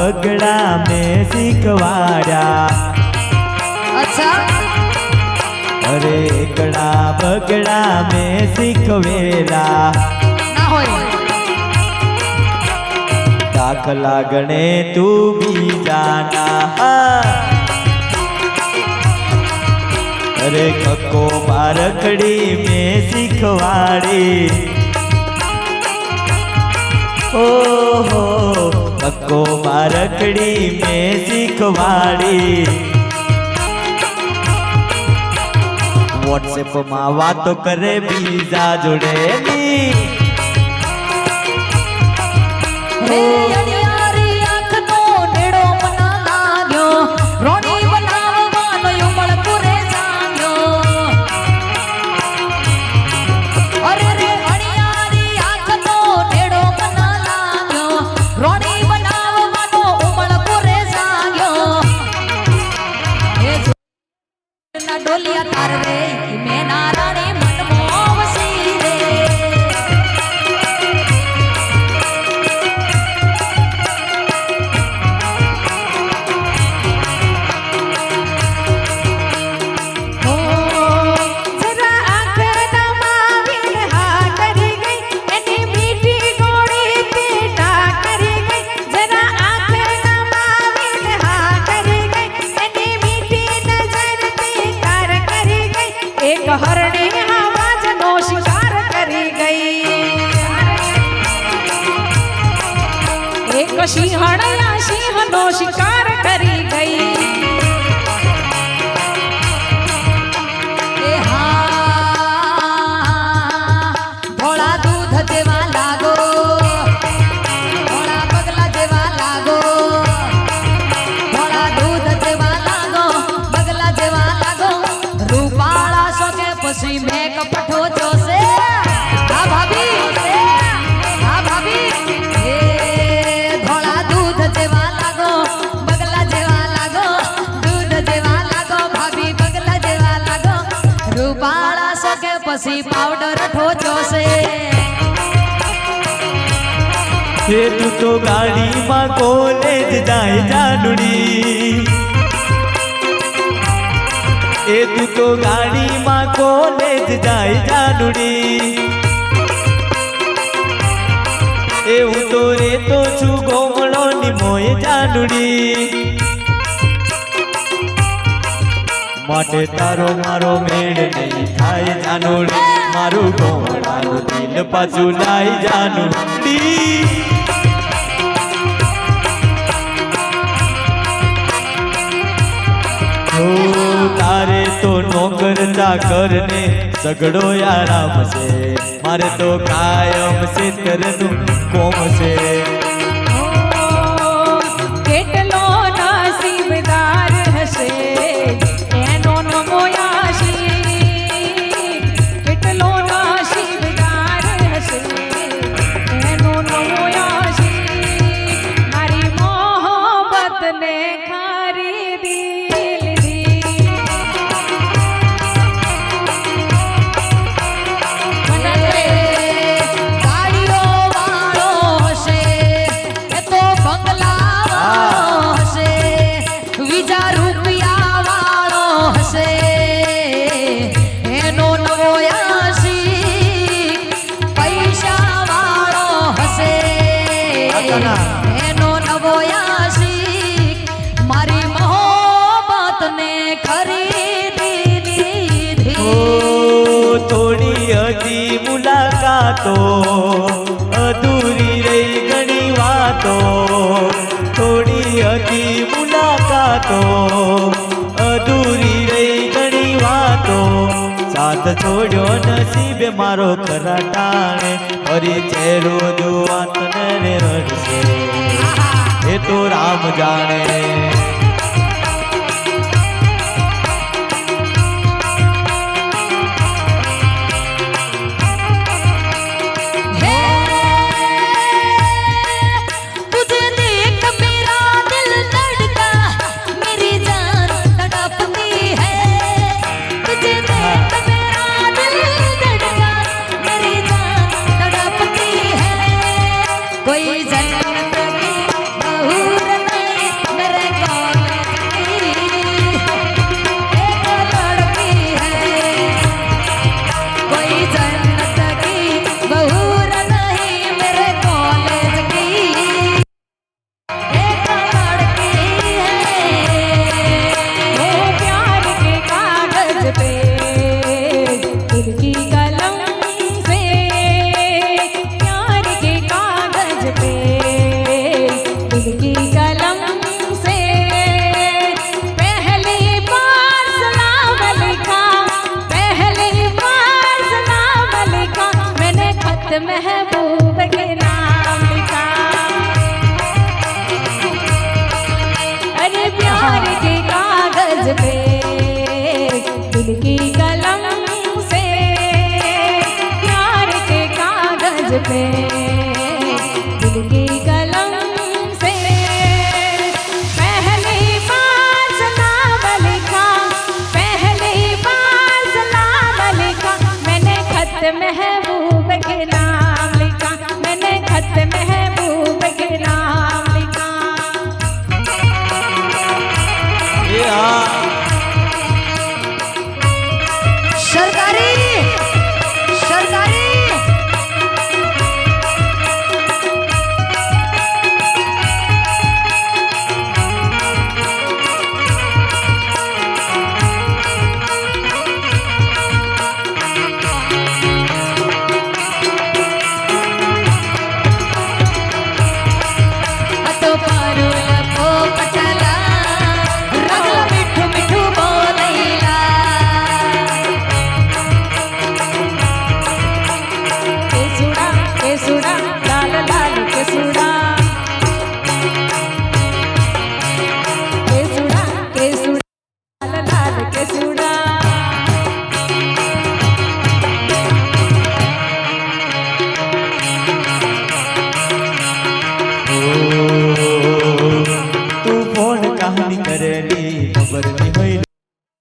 बगड़ा में सिखवाड़ा। अच्छा अरे एकड़ा बगड़ा में सिखवेला ना होय दाखला गणे तू भी जाना। अरे कक्को बारखड़ी में सिखवाड़ी ओ हो कक्को बारखड़ी में सिखवाड़ी। व्हाट्सएप में वातो करे बीजा जोड़ेली हे अनियारी आँख नो नेड़ो मना लाग्यो रोणी बनावવાનો ઉમળ પૂરે જાગ્યો। અરે રે અનિયારી આँખ નો નેડો મના लाग्यो રોણી બનાવવાનો ઉમળ પૂરે જાગ્યો। એ ના ડોલિયા તાર રે મે નારાણી મનમો વસી રે। हरणी आवाज नो शिकार करी गई एक सिंहणया सिंह नो शिकार करी गई। ए हाँ भोला दूध देवा लागो भोला बगला देवा लागो भोला दूध देवा लागो बगला देवा लागो रूपाला पसी मैं कपटो जो से हाँ भाभी हाँ भाभी ए धोला दूध देवा लागो बगला देवा लागो दूध देवा लागो भाभी बगला देवा लागो रूपाला सके पसी पाउडर ठोचो से। तू तो गाड़ी में कॉलेज जाए जानुड़ी ए तू तो गाड़ी में कॉलेज जाए जानुड़ी ए हूँ तो रे तो छू गोमड़ो नी मोए जानुड़ी माटे तारो मारो मेड़ नहीं थाए जानुड़ी मारू गोमड़ानु दिल पाछू लाई जानुड़ी। तारे तो नौकर चाकर ने सगड़ो आराम से मारे तो कायम से तरनु कोम से। કેટલો નસીબદાર હશે એનો નમો આશીષ કેટલો નસીબદાર હશે એનો નમો આશીષ મારી મોહબ્બતને ખરીદી એનો નવો આશિક મારી મોહબ્બત ને ખરીદી લીધી। ઓ થોડી હતી મુલાકાતો અધૂરી રહી ઘણી વાતો થોડી હતી મુલાકાતો અધૂરી રહી ઘણી વાતો સાથ છોડ્યો નસીબે મારો ખરા ટાણે ફરી ચહેરો જોવા તને રે રડશે એ તો રામ જાણે। कोई जन्नत की बहू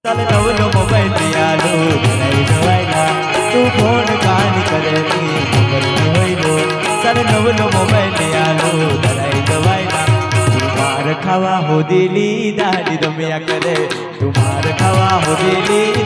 ચાલ નવલો મોબાઈલ લિયાલો ધરાઈ જવાયલા તું ફોન કાન કરે ની ખબર ન હોયલો ચાલ નવલો મોબાઈલ લિયાલો ધરાઈ જવાયલા તું માર ખાવા હોદેલી દાડી રમ્યા કરે તું માર ખાવા હોદેલી